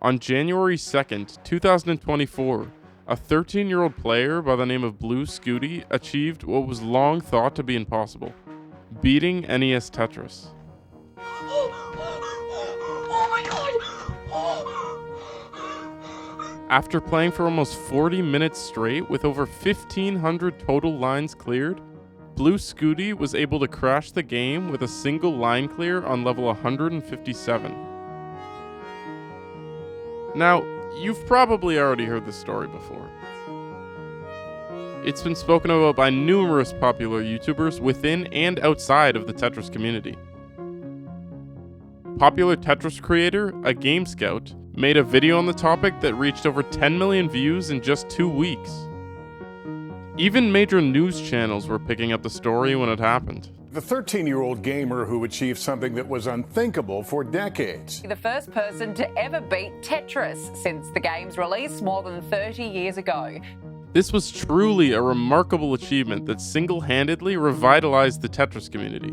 On January 2nd, 2024, a 13-year-old player by the name of Blue Scooty achieved what was long thought to be impossible: beating NES Tetris. Oh my god! After playing for almost 40 minutes straight with over 1,500 total lines cleared, Blue Scooty was able to crash the game with a single line clear on level 157. Now, you've probably already heard this story before. It's been spoken about by numerous popular YouTubers within and outside of the Tetris community. Popular Tetris creator, a Game Scout, made a video on the topic that reached over 10 million views in just 2 weeks. Even major news channels were picking up the story when it happened. The 13-year-old gamer who achieved something that was unthinkable for decades. The first person to ever beat Tetris since the game's release more than 30 years ago. This was truly a remarkable achievement that single-handedly revitalized the Tetris community.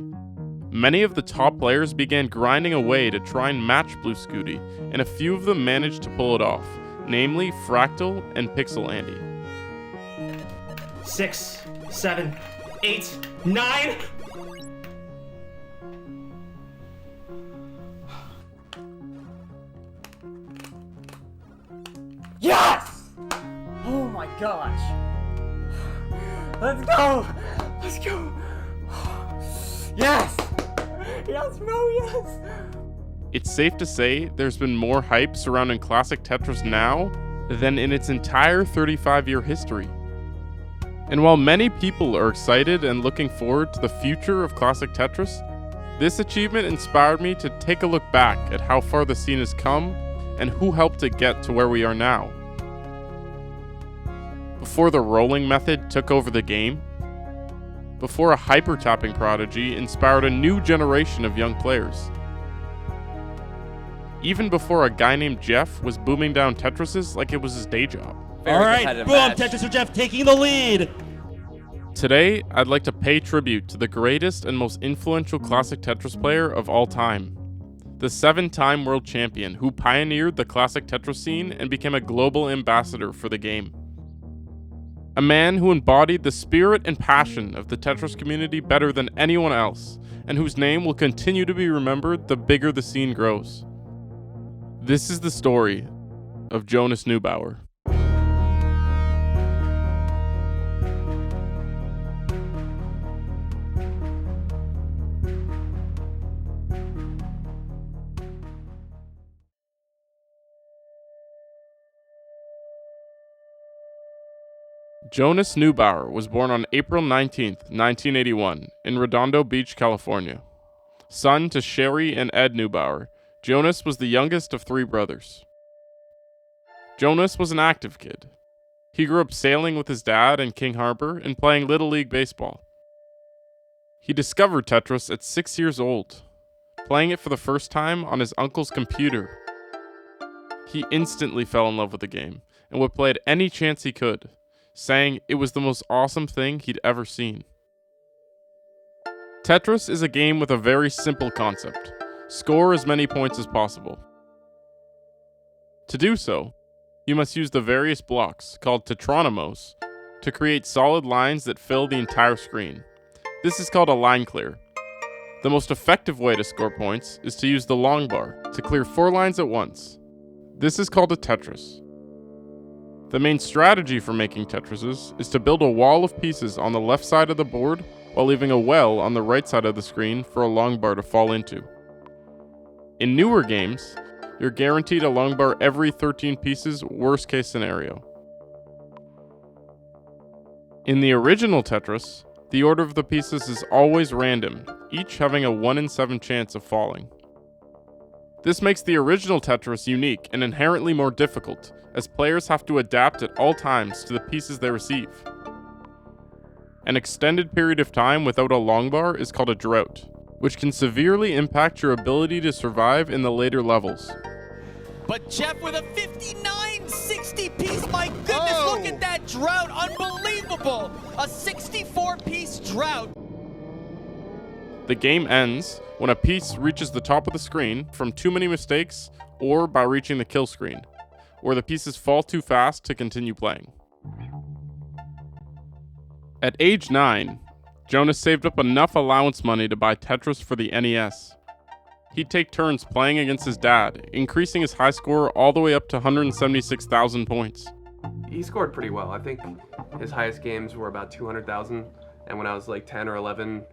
Many of the top players began grinding away to try and match Blue Scooty, and a few of them managed to pull it off, namely Fractal and Pixel Andy. 6, 7, 8, 9. Yes! Oh my gosh! Let's go! Let's go! Yes! Yes, bro, yes! It's safe to say there's been more hype surrounding classic Tetris now than in its entire 35-year history. And while many people are excited and looking forward to the future of classic Tetris, this achievement inspired me to take a look back at how far the scene has come and who helped it get to where we are now. Before the rolling method took over the game, before a hypertapping prodigy inspired a new generation of young players, even before a guy named Jeff was booming down Tetrises like it was his day job. All right, boom, Tetris for Jeff taking the lead. Today, I'd like to pay tribute to the greatest and most influential classic Tetris player of all time, the 7-time world champion who pioneered the classic Tetris scene and became a global ambassador for the game. A man who embodied the spirit and passion of the Tetris community better than anyone else, and whose name will continue to be remembered the bigger the scene grows. This is the story of Jonas Neubauer. Jonas Neubauer was born on April 19, 1981, in Redondo Beach, California. Son to Sherry and Ed Neubauer, Jonas was the youngest of 3 brothers. Jonas was an active kid. He grew up sailing with his dad in King Harbor and playing Little League Baseball. He discovered Tetris at 6 years old, playing it for the first time on his uncle's computer. He instantly fell in love with the game and would play it any chance he could, saying it was the most awesome thing he'd ever seen. Tetris is a game with a very simple concept: score as many points as possible. To do so, you must use the various blocks, called tetronymos, to create solid lines that fill the entire screen. This is called a line clear. The most effective way to score points is to use the long bar to clear 4 lines at once. This is called a Tetris. The main strategy for making Tetrises is to build a wall of pieces on the left side of the board while leaving a well on the right side of the screen for a long bar to fall into. In newer games, you're guaranteed a long bar every 13 pieces, worst case scenario. In the original Tetris, the order of the pieces is always random, each having a 1 in 7 chance of falling. This makes the original Tetris unique and inherently more difficult, as players have to adapt at all times to the pieces they receive. An extended period of time without a long bar is called a drought, which can severely impact your ability to survive in the later levels. But Jeff with a 59-60 piece, my goodness, look at that drought, unbelievable! A 64-piece drought. The game ends when a piece reaches the top of the screen from too many mistakes or by reaching the kill screen, where the pieces fall too fast to continue playing. At age 9, Jonas saved up enough allowance money to buy Tetris for the NES. He'd take turns playing against his dad, increasing his high score all the way up to 176,000 points. He scored pretty well. I think his highest games were about 200,000, and when I was like 10 or 11,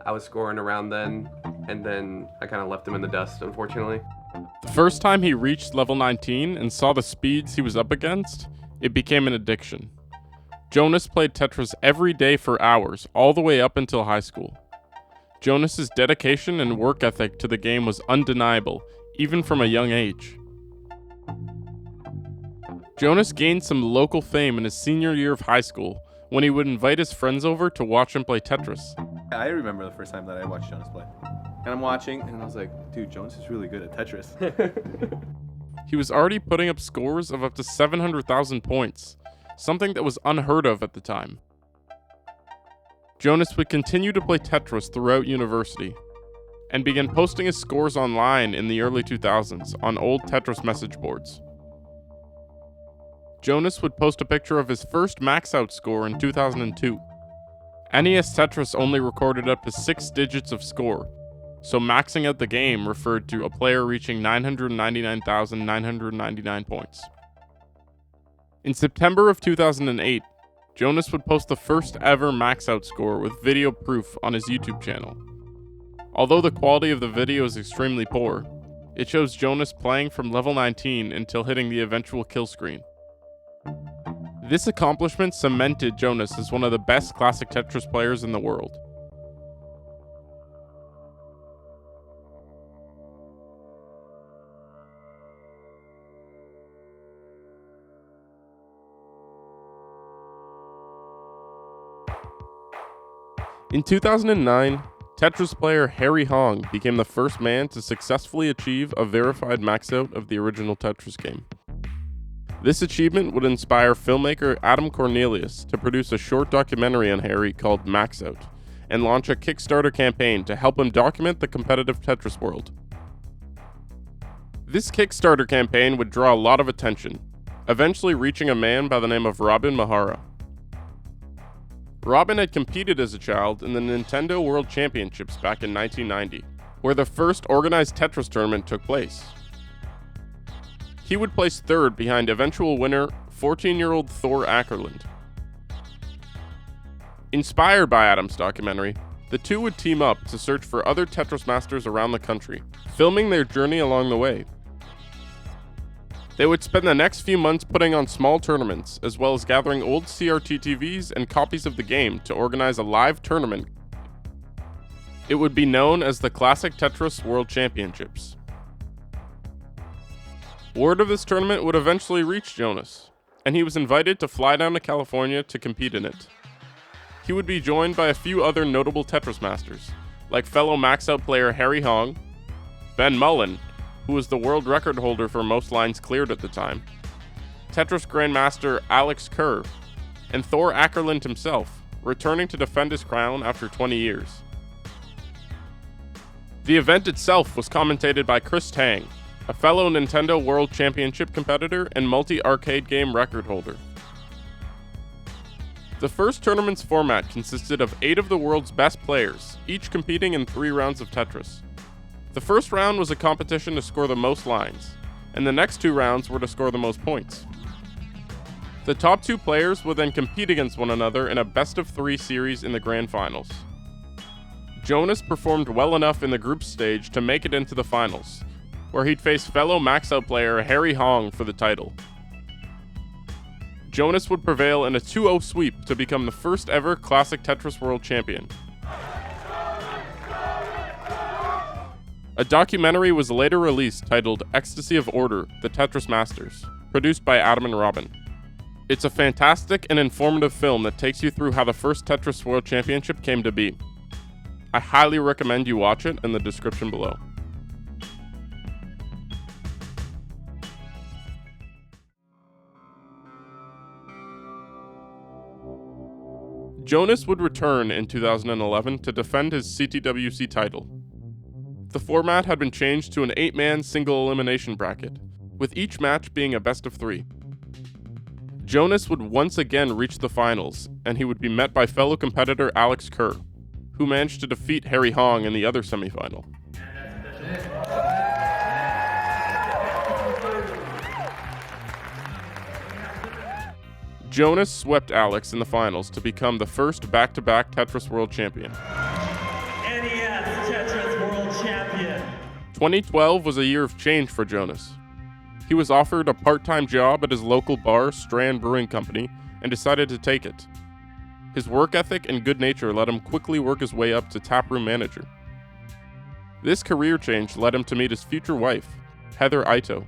I was scoring around then, and then I kind of left him in the dust, unfortunately. The first time he reached level 19 and saw the speeds he was up against, it became an addiction. Jonas played Tetris every day for hours, all the way up until high school. Jonas's dedication and work ethic to the game was undeniable, even from a young age. Jonas gained some local fame in his senior year of high school when he would invite his friends over to watch him play Tetris. I remember the first time that I watched Jonas play. And I'm watching, and I was like, dude, Jonas is really good at Tetris. He was already putting up scores of up to 700,000 points, something that was unheard of at the time. Jonas would continue to play Tetris throughout university, and began posting his scores online in the early 2000s on old Tetris message boards. Jonas would post a picture of his first maxout score in 2002. NES Tetris only recorded up to 6 digits of score, so maxing out the game referred to a player reaching 999,999 points. In September of 2008, Jonas would post the first ever maxout score with video proof on his YouTube channel. Although the quality of the video is extremely poor, it shows Jonas playing from level 19 until hitting the eventual kill screen. This accomplishment cemented Jonas as one of the best classic Tetris players in the world. In 2009, Tetris player Harry Hong became the first man to successfully achieve a verified maxout of the original Tetris game. This achievement would inspire filmmaker Adam Cornelius to produce a short documentary on Harry called Maxout, and launch a Kickstarter campaign to help him document the competitive Tetris world. This Kickstarter campaign would draw a lot of attention, eventually reaching a man by the name of Robin Mahara. Robin had competed as a child in the Nintendo World Championships back in 1990, where the first organized Tetris tournament took place. He would place third behind eventual winner, 14-year-old Thor Ackerland. Inspired by Adam's documentary, the two would team up to search for other Tetris masters around the country, filming their journey along the way. They would spend the next few months putting on small tournaments, as well as gathering old CRT TVs and copies of the game to organize a live tournament. It would be known as the Classic Tetris World Championships. Word of this tournament would eventually reach Jonas, and he was invited to fly down to California to compete in it. He would be joined by a few other notable Tetris masters, like fellow maxout player Harry Hong, Ben Mullen, who was the world record holder for most lines cleared at the time, Tetris Grandmaster Alex Kerr, and Thor Ackerland himself, returning to defend his crown after 20 years. The event itself was commentated by Chris Tang, a fellow Nintendo World Championship competitor and multi-arcade game record holder. The first tournament's format consisted of 8 of the world's best players, each competing in 3 rounds of Tetris. The first round was a competition to score the most lines, and the next 2 rounds were to score the most points. The top 2 players would then compete against one another in a best-of-3 series in the grand finals. Jonas performed well enough in the group stage to make it into the finals, where he'd face fellow maxout player Harry Hong for the title. Jonas would prevail in a 2-0 sweep to become the first ever Classic Tetris World Champion. A documentary was later released titled Ecstasy of Order: The Tetris Masters, produced by Adam and Robin. It's a fantastic and informative film that takes you through how the first Tetris World Championship came to be. I highly recommend you watch it in the description below. Jonas would return in 2011 to defend his CTWC title. the format had been changed to an 8-man single elimination bracket, with each match being a best of 3. Jonas would once again reach the finals, and he would be met by fellow competitor Alex Kerr, who managed to defeat Harry Hong in the other semifinal. Jonas swept Alex in the finals to become the first back-to-back Tetris World Champion. NES Tetris World Champion. 2012 was a year of change for Jonas. He was offered a part-time job at his local bar, Strand Brewing Company, and decided to take it. His work ethic and good nature let him quickly work his way up to taproom manager. This career change led him to meet his future wife, Heather Ito.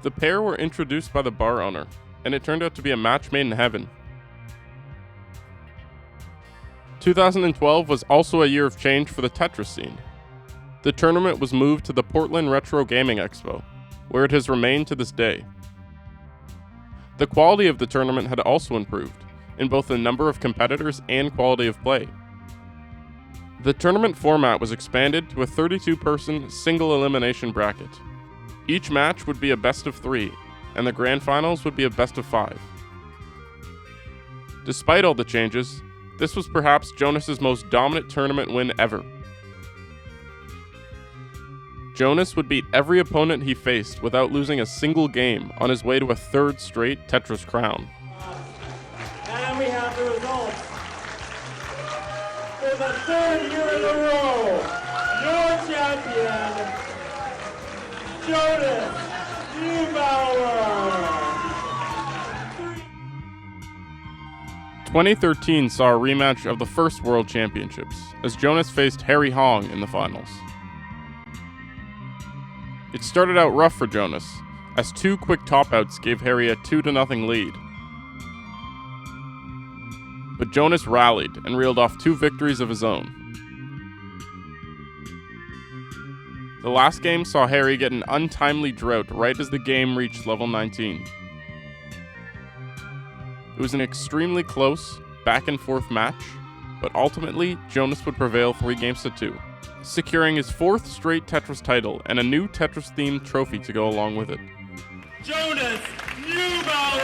The pair were introduced by the bar owner, and it turned out to be a match made in heaven. 2012 was also a year of change for the Tetris scene. The tournament was moved to the Portland Retro Gaming Expo, where it has remained to this day. The quality of the tournament had also improved, in both the number of competitors and quality of play. The tournament format was expanded to a 32-person single elimination bracket. Each match would be a best of 3, and the grand finals would be a best of 5. Despite all the changes, this was perhaps Jonas's most dominant tournament win ever. Jonas would beat every opponent he faced without losing a single game on his way to a 3rd straight Tetris crown. And we have the results. For the 3rd year in a row, your champion, Jonas Neubauer. 2013 saw a rematch of the first World Championships, as Jonas faced Harry Hong in the finals. It started out rough for Jonas, as 2 quick top-outs gave Harry a 2-0 lead. But Jonas rallied and reeled off 2 victories of his own. The last game saw Harry get an untimely drought right as the game reached level 19. It was an extremely close, back-and-forth match, but ultimately Jonas would prevail 3 games to 2, securing his 4th straight Tetris title and a new Tetris-themed trophy to go along with it. Jonas Neubauer!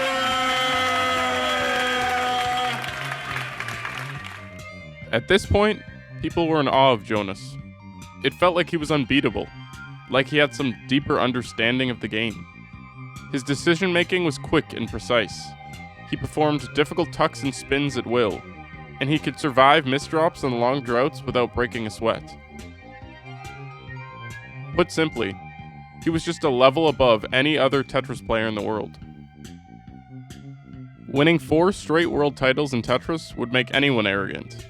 At this point, people were in awe of Jonas. It felt like he was unbeatable, like he had some deeper understanding of the game. His decision-making was quick and precise. He performed difficult tucks and spins at will, and he could survive misdrops and long droughts without breaking a sweat. Put simply, he was just a level above any other Tetris player in the world. Winning 4 straight world titles in Tetris would make anyone arrogant.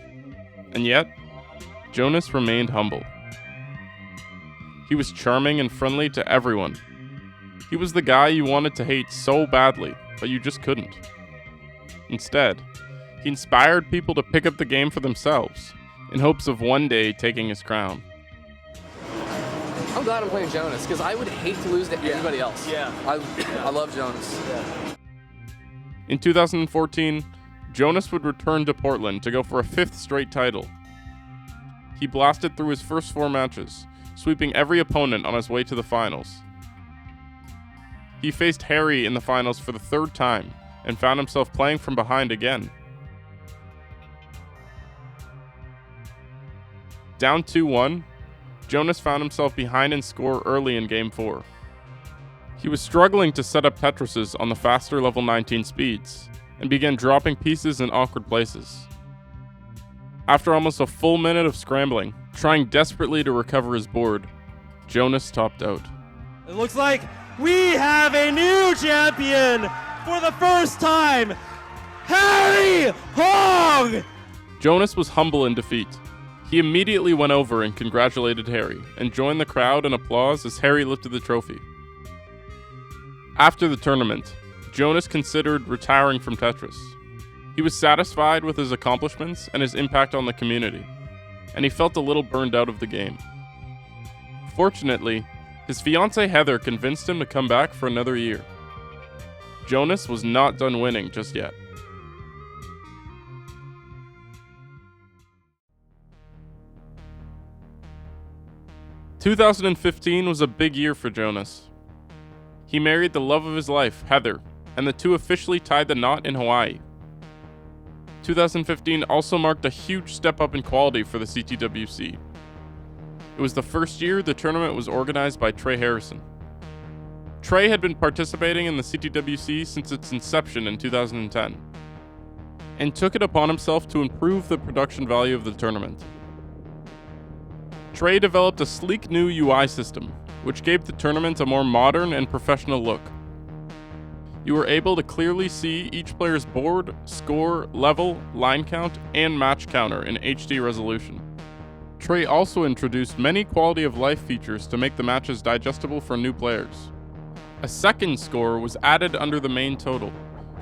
And yet, Jonas remained humble. He was charming and friendly to everyone. He was the guy you wanted to hate so badly, but you just couldn't. Instead, he inspired people to pick up the game for themselves, in hopes of one day taking his crown. I'm glad I'm playing Jonas, because I would hate to lose to anybody else. I love Jonas. In 2014, Jonas would return to Portland to go for a 5th straight title. He blasted through his first 4 matches, sweeping every opponent on his way to the finals. He faced Harry in the finals for the 3rd time, and found himself playing from behind again. Down 2-1, Jonas found himself behind in score early in Game 4. He was struggling to set up Tetrises on the faster level 19 speeds, and began dropping pieces in awkward places. After almost a full minute of scrambling, trying desperately to recover his board, Jonas topped out. It looks like we have a new champion for the first time, Harry Hong! Jonas was humble in defeat. He immediately went over and congratulated Harry, and joined the crowd in applause as Harry lifted the trophy. After the tournament, Jonas considered retiring from Tetris. He was satisfied with his accomplishments and his impact on the community, and he felt a little burned out of the game. Fortunately, his fiancée Heather convinced him to come back for another year. Jonas was not done winning just yet. 2015 was a big year for Jonas. He married the love of his life, Heather, and the two officially tied the knot in Hawaii. 2015 also marked a huge step up in quality for the CTWC. It was the first year the tournament was organized by Trey Harrison. Trey had been participating in the CTWC since its inception in 2010, and took it upon himself to improve the production value of the tournament. Trey developed a sleek new UI system, which gave the tournament a more modern and professional look. You were able to clearly see each player's board, score, level, line count, and match counter in HD resolution. Trey also introduced many quality of life features to make the matches digestible for new players. A second score was added under the main total,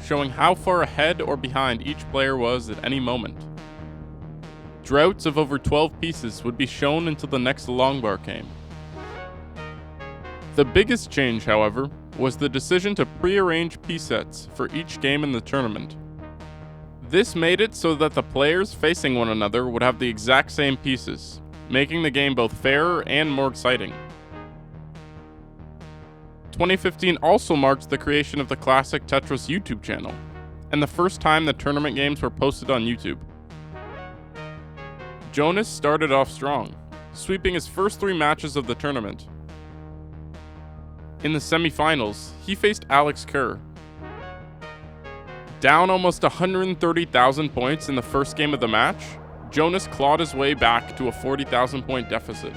showing how far ahead or behind each player was at any moment. Droughts of over 12 pieces would be shown until the next long bar came. The biggest change, however, was the decision to pre-arrange piece sets for each game in the tournament. This made it so that the players facing one another would have the exact same pieces, making the game both fairer and more exciting. 2015 also marked the creation of the Classic Tetris YouTube channel, and the first time the tournament games were posted on YouTube. Jonas started off strong, sweeping his first 3 matches of the tournament. In the semifinals, he faced Alex Kerr. Down almost 130,000 points in the first game of the match, Jonas clawed his way back to a 40,000 point deficit.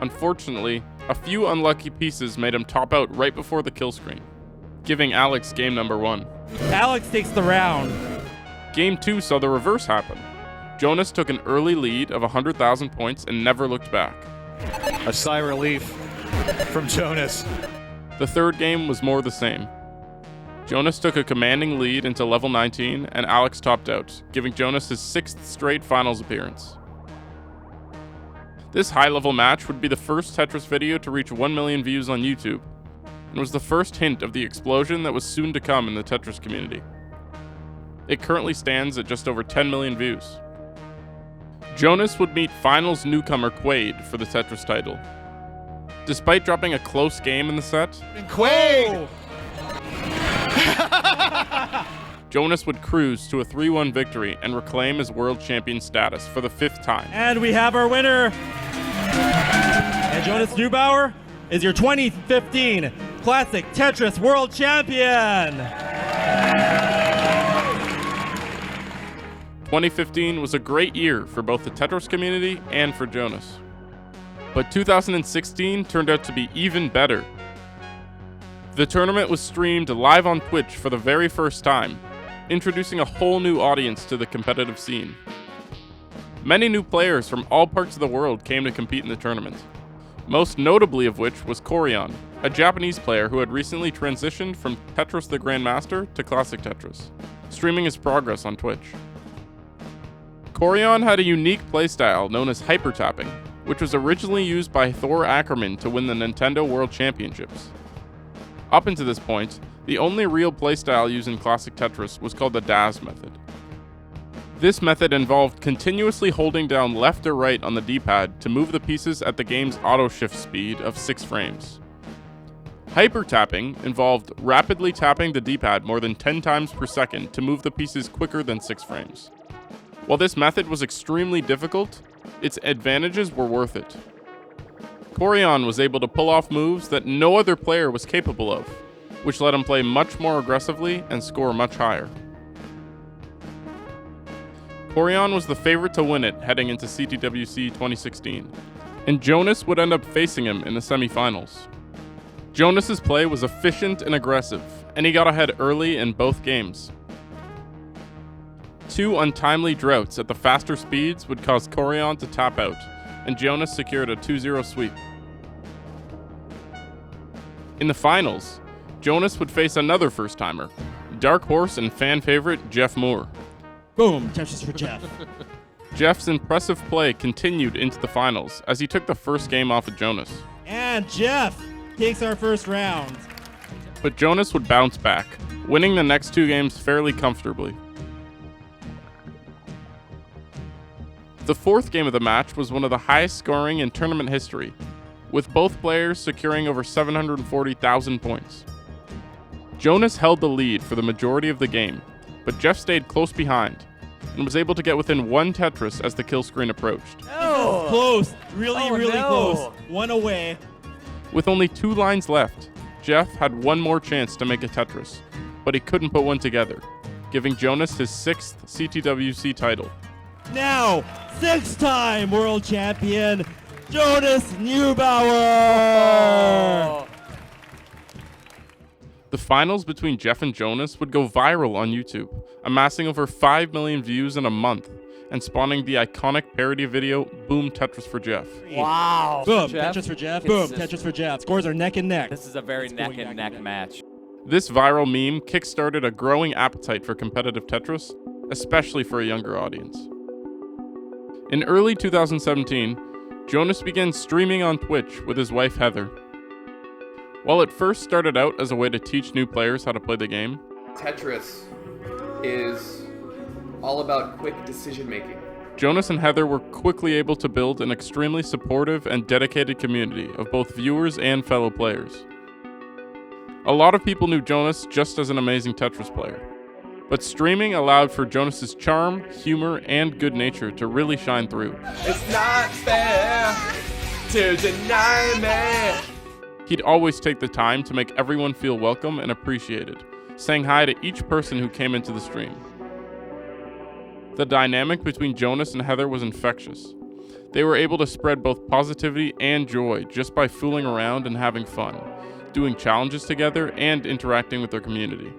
Unfortunately, a few unlucky pieces made him top out right before the kill screen, giving Alex game number 1. Alex takes the round. Game 2 saw the reverse happen. Jonas took an early lead of 100,000 points and never looked back. A sigh of relief from Jonas. The third game was more the same. Jonas took a commanding lead into level 19 and Alex topped out, giving Jonas his 6th straight finals appearance. This high-level match would be the first Tetris video to reach 1 million views on YouTube, and was the first hint of the explosion that was soon to come in the Tetris community. It currently stands at just over 10 million views. Jonas would meet finals newcomer Quaid for the Tetris title. Despite dropping a close game in the set, Quaid! Jonas would cruise to a 3-1 victory and reclaim his world champion status for the 5th time. And we have our winner. And Jonas Neubauer is your 2015 Classic Tetris World Champion. 2015 was a great year for both the Tetris community and for Jonas. But 2016 turned out to be even better. The tournament was streamed live on Twitch for the very first time, introducing a whole new audience to the competitive scene. Many new players from all parts of the world came to compete in the tournament, most notably of which was Corion, a Japanese player who had recently transitioned from Tetris the Grandmaster to Classic Tetris, streaming his progress on Twitch. Corion had a unique playstyle known as hypertapping, which was originally used by Thor Ackerman to win the Nintendo World Championships. Up until this point, the only real playstyle used in Classic Tetris was called the DAS method. This method involved continuously holding down left or right on the D-pad to move the pieces at the game's auto-shift speed of 6 frames. Hypertapping involved rapidly tapping the D-pad more than 10 times per second to move the pieces quicker than 6 frames. While this method was extremely difficult, its advantages were worth it. Corion was able to pull off moves that no other player was capable of, which let him play much more aggressively and score much higher. Corion was the favorite to win it heading into CTWC 2016, and Jonas would end up facing him in the semifinals. Jonas's play was efficient and aggressive, and he got ahead early in both games. 2 untimely droughts at the faster speeds would cause Corion to tap out, and Jonas secured a 2-0 sweep. In the finals, Jonas would face another first-timer, dark horse and fan favorite Jeff Moore. Boom, Tetris for Jeff. Jeff's impressive play continued into the finals as he took the first game off of Jonas. And Jeff takes our first round. But Jonas would bounce back, winning the next 2 games fairly comfortably. The fourth game of the match was one of the highest scoring in tournament history, with both players securing over 740,000 points. Jonas held the lead for the majority of the game, but Jeff stayed close behind and was able to get within one Tetris as the kill screen approached. Oh, close. Really close. One away. With only 2 lines left, Jeff had one more chance to make a Tetris, but he couldn't put one together, giving Jonas his 6th CTWC title. Now, 6-time world champion, Jonas Neubauer! The finals between Jeff and Jonas would go viral on YouTube, amassing over 5 million views in a month, and spawning the iconic parody video Boom Tetris for Jeff. Wow. Boom, Tetris for Jeff. Boom, Tetris for Jeff. Scores are neck and neck. This is a very neck and neck match. This viral meme kickstarted a growing appetite for competitive Tetris, especially for a younger audience. In early 2017, Jonas began streaming on Twitch with his wife Heather. While it first started out as a way to teach new players how to play the game, Tetris is all about quick decision making. Jonas and Heather were quickly able to build an extremely supportive and dedicated community of both viewers and fellow players. A lot of people knew Jonas just as an amazing Tetris player, but streaming allowed for Jonas's charm, humor, and good nature to really shine through. It's not fair to deny me. He'd always take the time to make everyone feel welcome and appreciated, saying hi to each person who came into the stream. The dynamic between Jonas and Heather was infectious. They were able to spread both positivity and joy just by fooling around and having fun, doing challenges together and interacting with their community.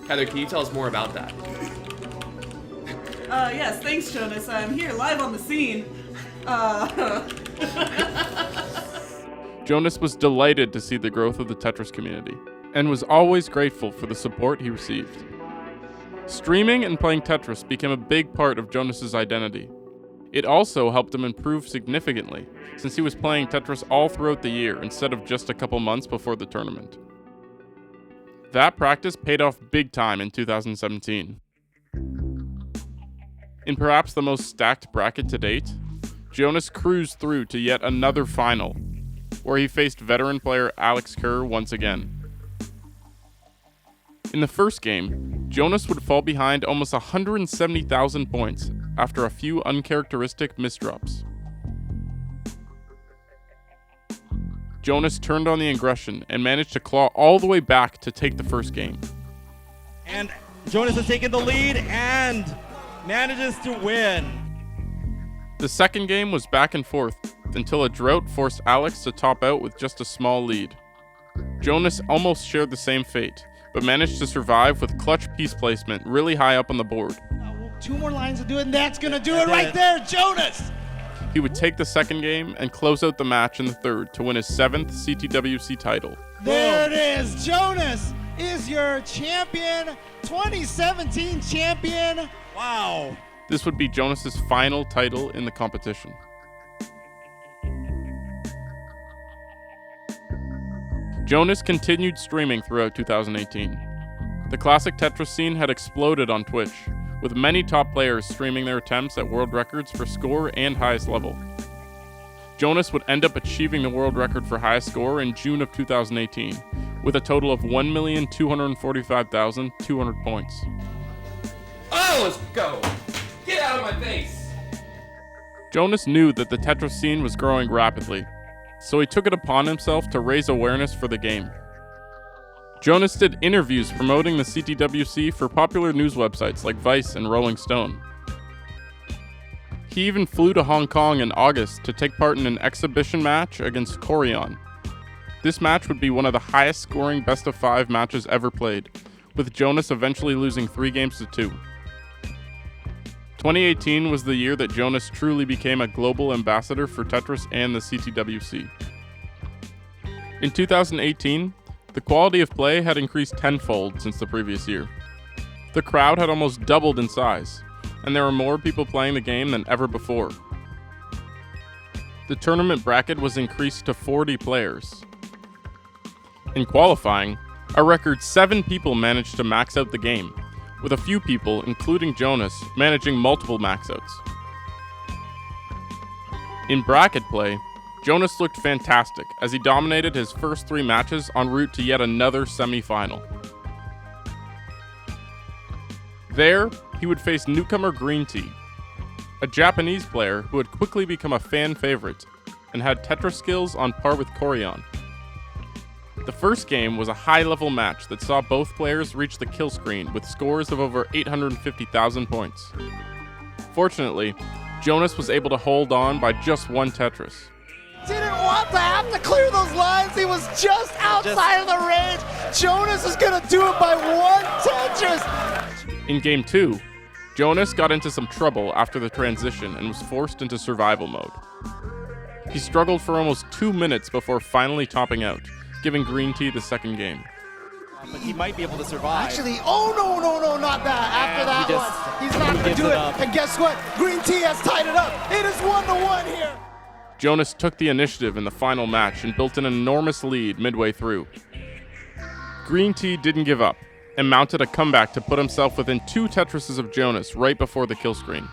Heather, can you tell us more about that? Yes, thanks, Jonas. I'm here live on the scene. Jonas was delighted to see the growth of the Tetris community, and was always grateful for the support he received. Streaming and playing Tetris became a big part of Jonas's identity. It also helped him improve significantly, since he was playing Tetris all throughout the year instead of just a couple months before the tournament. That practice paid off big time in 2017. In perhaps the most stacked bracket to date, Jonas cruised through to yet another final, where he faced veteran player Alex Kerr once again. In the first game, Jonas would fall behind almost 170,000 points after a few uncharacteristic misdrops. Jonas turned on the aggression and managed to claw all the way back to take the first game. And Jonas has taken the lead and manages to win. The second game was back and forth until a drought forced Alex to top out with just a small lead. Jonas almost shared the same fate, but managed to survive with clutch piece placement really high up on the board. 2 more lines to do it, and that's gonna do it right there, Jonas! He would take the second game and close out the match in the third to win his 7th CTWC title. There it is! Jonas is your champion, 2017 champion! Wow! This would be Jonas's final title in the competition. Jonas continued streaming throughout 2018. The classic Tetris scene had exploded on Twitch, with many top players streaming their attempts at world records for score and highest level. Jonas would end up achieving the world record for highest score in June of 2018, with a total of 1,245,200 points. Oh, let's go! Get out of my face! Jonas knew that the Tetris scene was growing rapidly, so he took it upon himself to raise awareness for the game. Jonas did interviews promoting the CTWC for popular news websites like Vice and Rolling Stone. He even flew to Hong Kong in August to take part in an exhibition match against Corion. This match would be one of the highest scoring best-of-5 matches ever played, with Jonas eventually losing 3 games to 2. 2018 was the year that Jonas truly became a global ambassador for Tetris and the CTWC. In 2018, the quality of play had increased tenfold since the previous year. The crowd had almost doubled in size, and there were more people playing the game than ever before. The tournament bracket was increased to 40 players. In qualifying, a record 7 people managed to max out the game, with a few people, including Jonas, managing multiple maxouts. In bracket play, Jonas looked fantastic as he dominated his first 3 matches en route to yet another semi-final. There, he would face newcomer Green Tea, a Japanese player who had quickly become a fan favorite and had Tetris skills on par with Corian. The first game was a high-level match that saw both players reach the kill screen with scores of over 850,000 points. Fortunately, Jonas was able to hold on by just 1 Tetris. Didn't want to have to clear those lines. He was just outside of the range. Jonas is going to do it by 1 Tetris. In Game 2, Jonas got into some trouble after the transition and was forced into survival mode. He struggled for almost 2 minutes before finally topping out, giving Green Tea the second game. But he might be able to survive. Actually, oh no, not that. After that one, he's not going to do it. And guess what? Green Tea has tied it up. It is 1-1 here. Jonas took the initiative in the final match and built an enormous lead midway through. Green Tea didn't give up and mounted a comeback to put himself within 2 Tetrises of Jonas right before the kill screen.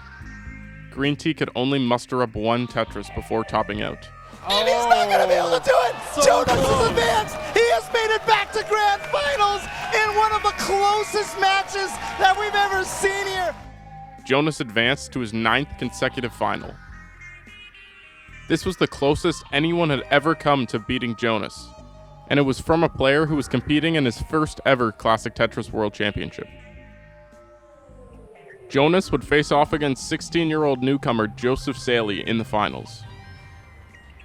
Green Tea could only muster up 1 Tetris before topping out. And he's not going to be able to do it! Jonas is advanced! He has made it back to Grand Finals in one of the closest matches that we've ever seen here! Jonas advanced to his 9th consecutive final. This was the closest anyone had ever come to beating Jonas, and it was from a player who was competing in his first ever Classic Tetris World Championship. Jonas would face off against 16-year-old newcomer Joseph Saley in the finals.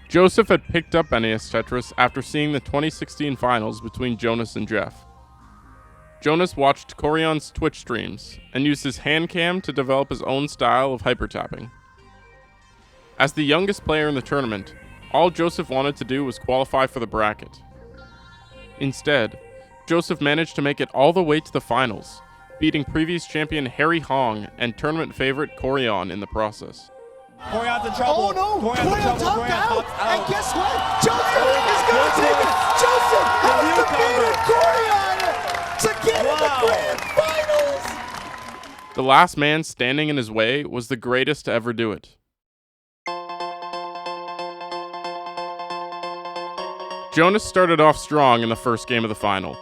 Joseph had picked up NES Tetris after seeing the 2016 finals between Jonas and Jeff. Jonas watched Corian's Twitch streams and used his hand cam to develop his own style of hypertapping. As the youngest player in the tournament, all Joseph wanted to do was qualify for the bracket. Instead, Joseph managed to make it all the way to the finals, beating previous champion Harry Hong and tournament favorite Corian in the process. Corian's in trouble. Oh no! Corian's in trouble. Corian topped out. And guess what? Joseph is going to take it! Joseph has defeated Corian to get in the Grand Finals! The last man standing in his way was the greatest to ever do it. Jonas started off strong in the first game of the final,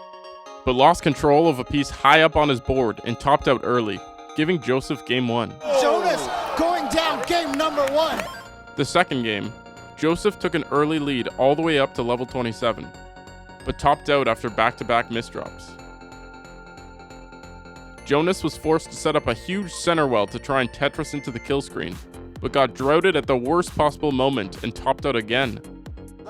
but lost control of a piece high up on his board and topped out early, giving Joseph game 1. Jonas going down game number 1. The second game, Joseph took an early lead all the way up to level 27, but topped out after back-to-back misdrops. Jonas was forced to set up a huge center well to try and Tetris into the kill screen, but got droughted at the worst possible moment and topped out again.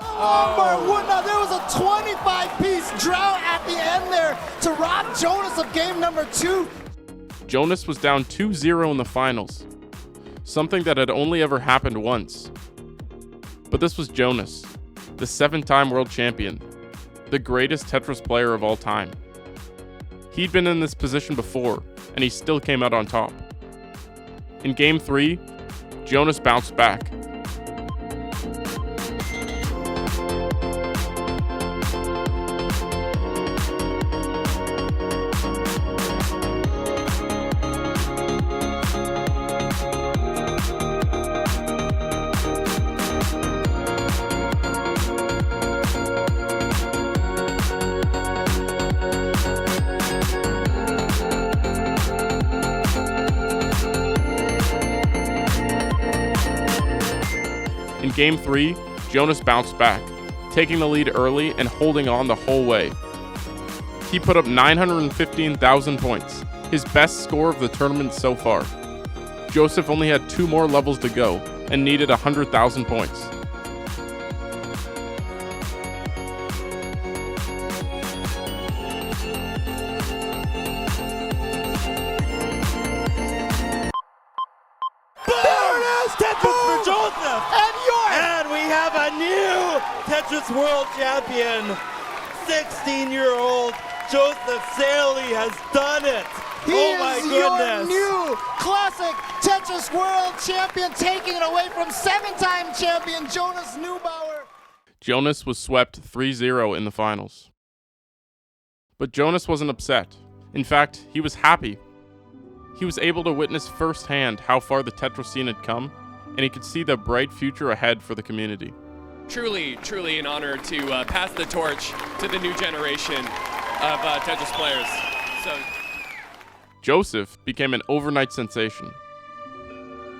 Oh my word, now there was a 25-piece drought at the end there to rob Jonas of game number 2. Jonas was down 2-0 in the finals, something that had only ever happened once. But this was Jonas, the 7-time world champion, the greatest Tetris player of all time. He'd been in this position before, and he still came out on top. In Game 3, Jonas bounced back. In Game 3, Jonas bounced back, taking the lead early and holding on the whole way. He put up 915,000 points, his best score of the tournament so far. Joseph only had 2 more levels to go and needed 100,000 points. Tetris World Champion, 16-year-old Joseph Saley has done it. Oh my goodness. He is your new classic Tetris World Champion, taking it away from 7-time champion Jonas Neubauer. Jonas was swept 3-0 in the finals. But Jonas wasn't upset. In fact, he was happy. He was able to witness firsthand how far the Tetris scene had come and he could see the bright future ahead for the community. Truly, truly an honor to pass the torch to the new generation of Tetris players. So, Joseph became an overnight sensation.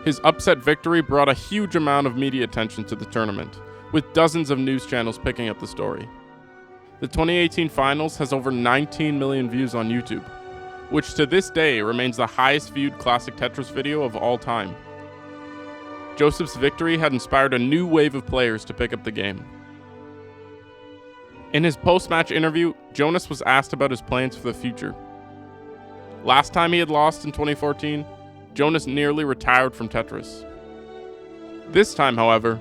His upset victory brought a huge amount of media attention to the tournament, with dozens of news channels picking up the story. The 2018 finals has over 19 million views on YouTube, which to this day remains the highest viewed classic Tetris video of all time. Joseph's victory had inspired a new wave of players to pick up the game. In his post-match interview, Jonas was asked about his plans for the future. Last time he had lost in 2014, Jonas nearly retired from Tetris. This time, however,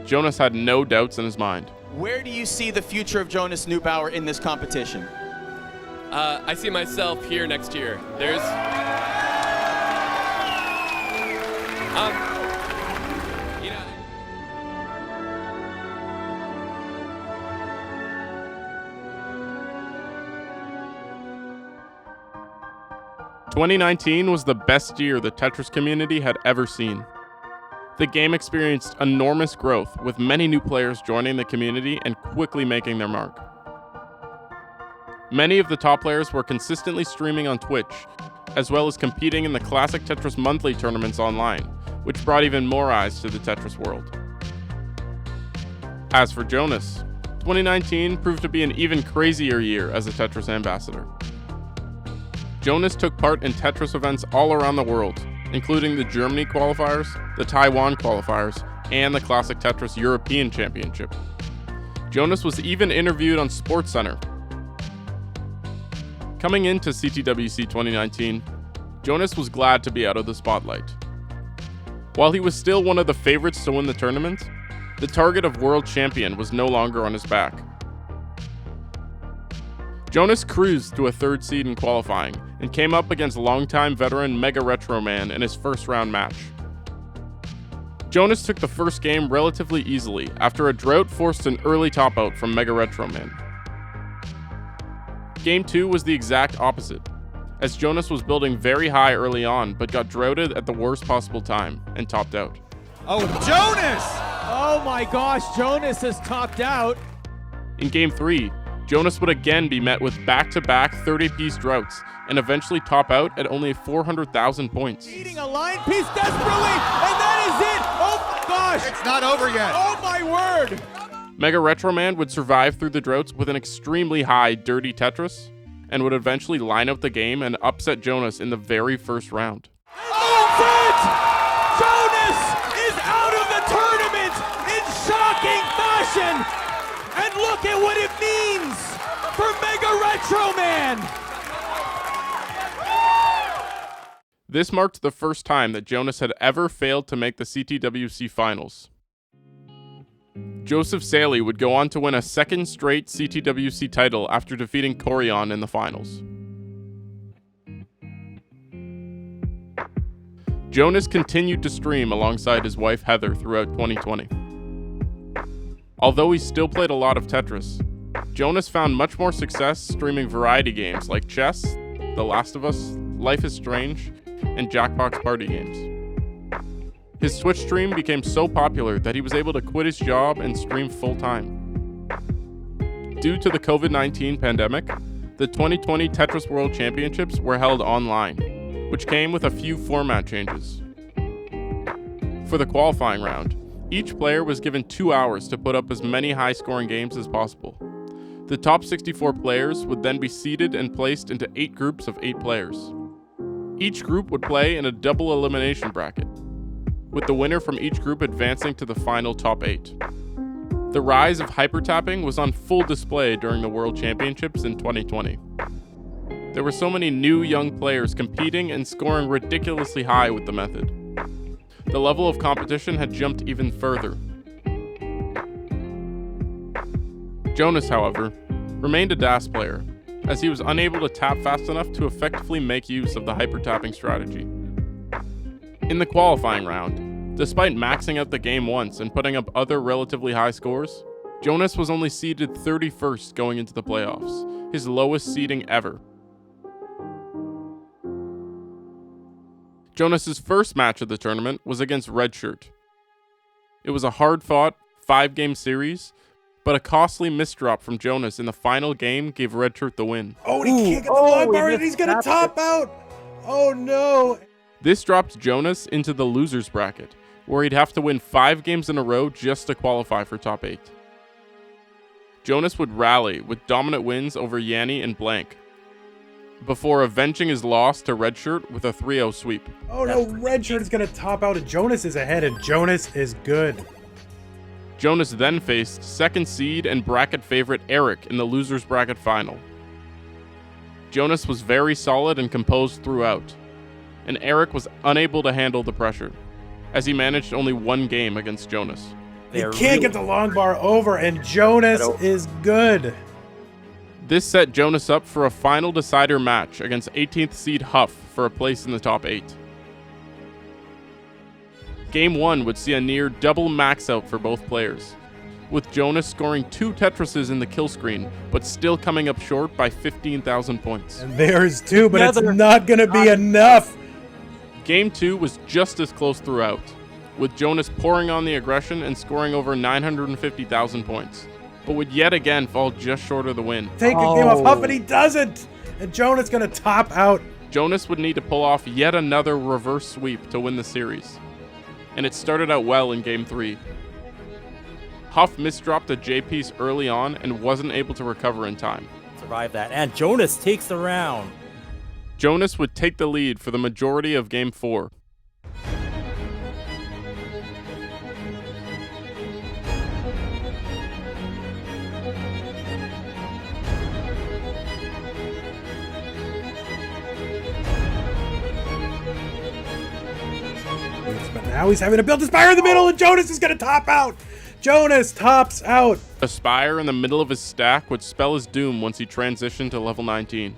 Jonas had no doubts in his mind. Where do you see the future of Jonas Neubauer in this competition? I see myself here next year. There's... you know... 2019 was the best year the Tetris community had ever seen. The game experienced enormous growth, with many new players joining the community and quickly making their mark. Many of the top players were consistently streaming on Twitch, as well as competing in the Classic Tetris monthly tournaments online, which brought even more eyes to the Tetris world. As for Jonas, 2019 proved to be an even crazier year as a Tetris ambassador. Jonas took part in Tetris events all around the world, including the Germany qualifiers, the Taiwan qualifiers, and the Classic Tetris European Championship. Jonas was even interviewed on SportsCenter. Coming into CTWC 2019, Jonas was glad to be out of the spotlight. While he was still one of the favorites to win the tournament, the target of world champion was no longer on his back. Jonas cruised to a third seed in qualifying and came up against longtime veteran Mega Retro Man in his first round match. Jonas took the first game relatively easily after a drought forced an early top out from Mega Retro Man. Game 2 was the exact opposite, as Jonas was building very high early on but got droughted at the worst possible time and topped out. Oh, Jonas! Oh my gosh, Jonas has topped out. In Game 3, Jonas would again be met with back-to-back 30-piece droughts and eventually top out at only 400,000 points. Eating a line piece desperately, and that is it! Oh my gosh! It's not over yet. Oh my word! Mega Retro Man would survive through the droughts with an extremely high dirty Tetris, and would eventually line out the game and upset Jonas in the very first round. That's it! Jonas is out of the tournament in shocking fashion! And look at what it means for Mega Retro Man! This marked the first time that Jonas had ever failed to make the CTWC finals. Joseph Saley would go on to win a second straight CTWC title after defeating Corion in the finals. Jonas continued to stream alongside his wife Heather throughout 2020. Although he still played a lot of Tetris, Jonas found much more success streaming variety games like chess, The Last of Us, Life is Strange, and Jackbox party games. His Twitch stream became so popular that he was able to quit his job and stream full-time. Due to the COVID-19 pandemic, the 2020 Tetris World Championships were held online, which came with a few format changes. For the qualifying round, each player was given 2 hours to put up as many high-scoring games as possible. The top 64 players would then be seeded and placed into 8 groups of 8 players. Each group would play in a double elimination bracket, with the winner from each group advancing to the final top 8. The rise of hypertapping was on full display during the World Championships in 2020. There were so many new young players competing and scoring ridiculously high with the method. The level of competition had jumped even further. Jonas, however, remained a DAS player, as he was unable to tap fast enough to effectively make use of the hypertapping strategy. In the qualifying round, despite maxing out the game once and putting up other relatively high scores, Jonas was only seeded 31st going into the playoffs, his lowest seeding ever. Jonas's first match of the tournament was against Redshirt, It was a hard-fought 5-game series, but a costly misdrop from Jonas in the final game gave Redshirt the win. Oh, and he can't get the long bar, and he's gonna top out! Oh no! This dropped Jonas into the losers bracket, where he'd have to win 5 games in a row just to qualify for top 8. Jonas would rally with dominant wins over Yanni and Blank, before avenging his loss to Redshirt with a 3-0 sweep. Oh no, Redshirt is gonna top out, and Jonas is ahead, and Jonas is good. Jonas then faced second seed and bracket favorite Eric in the losers bracket final. Jonas was very solid and composed throughout, and Eric was unable to handle the pressure, as he managed only 1 game against Jonas. He can't get the long bar over, and Jonas is good. This set Jonas up for a final decider match against 18th seed Huff for a place in the top 8. Game 1 would see a near double max out for both players, with Jonas scoring 2 Tetrises in the kill screen, but still coming up short by 15,000 points. And there's 2, but it's not gonna be enough. Game 2 was just as close throughout, with Jonas pouring on the aggression and scoring over 950,000 points, but would yet again fall just short of the win. Take a game off Huff, and he doesn't! And Jonas gonna top out. Jonas would need to pull off yet another reverse sweep to win the series, and it started out well in Game 3. Huff misdropped a J-piece early on and wasn't able to recover in time. Survive that, and Jonas takes the round. Jonas would take the lead for the majority of Game 4. But now he's having to build a spire in the middle, and Jonas is gonna top out. Jonas tops out. A spire in the middle of his stack would spell his doom once he transitioned to level 19.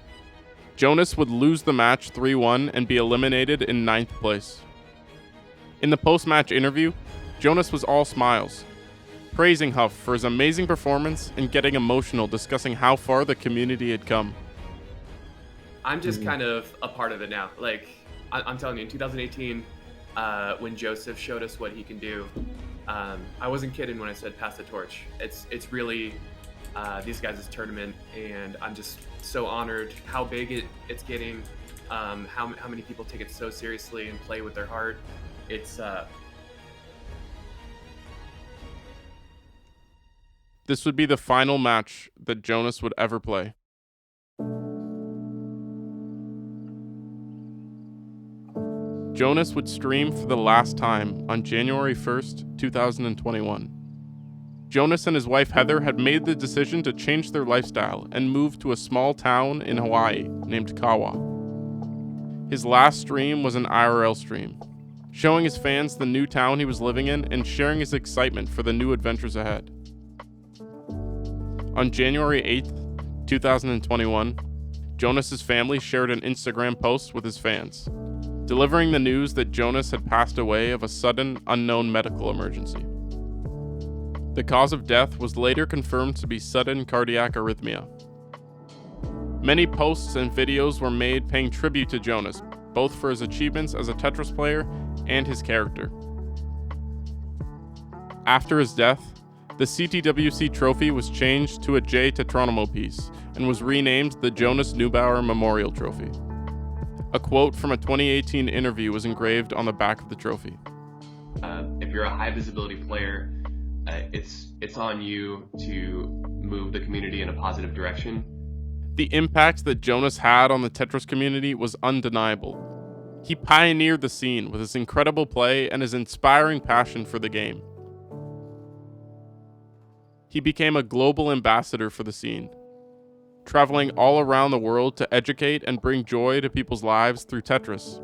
Jonas would lose the match 3-1 and be eliminated in 9th place. In the post-match interview, Jonas was all smiles, praising Huff for his amazing performance and getting emotional discussing how far the community had come. I'm just kind of a part of it now. Like, I'm telling you, in 2018, when Joseph showed us what he can do, I wasn't kidding when I said pass the torch. It's really these guys' tournament, and I'm just so honored how big it's getting, how many people take it so seriously and play with their heart. It's This would be the final match that Jonas would ever play. Jonas would stream for the last time on January 1st, 2021. Jonas and his wife Heather had made the decision to change their lifestyle and move to a small town in Hawaii named Kawa. His last stream was an IRL stream, showing his fans the new town he was living in and sharing his excitement for the new adventures ahead. On January 8th, 2021, Jonas's family shared an Instagram post with his fans, delivering the news that Jonas had passed away of a sudden, unknown medical emergency. The cause of death was later confirmed to be sudden cardiac arrhythmia. Many posts and videos were made paying tribute to Jonas, both for his achievements as a Tetris player and his character. After his death, the CTWC trophy was changed to a J Tetronimo piece and was renamed the Jonas Neubauer Memorial Trophy. A quote from a 2018 interview was engraved on the back of the trophy. If you're a high visibility player, it's on you to move the community in a positive direction. The impact that Jonas had on the Tetris community was undeniable. He pioneered the scene with his incredible play and his inspiring passion for the game. He became a global ambassador for the scene, traveling all around the world to educate and bring joy to people's lives through Tetris.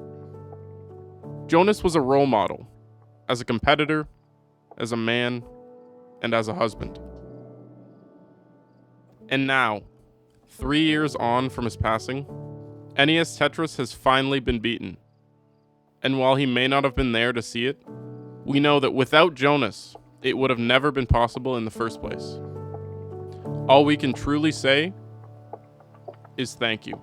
Jonas was a role model, as a competitor, as a man, and as a husband. And now, 3 years on from his passing, NES Tetris has finally been beaten. And while he may not have been there to see it, we know that without Jonas, it would have never been possible in the first place. All we can truly say is thank you.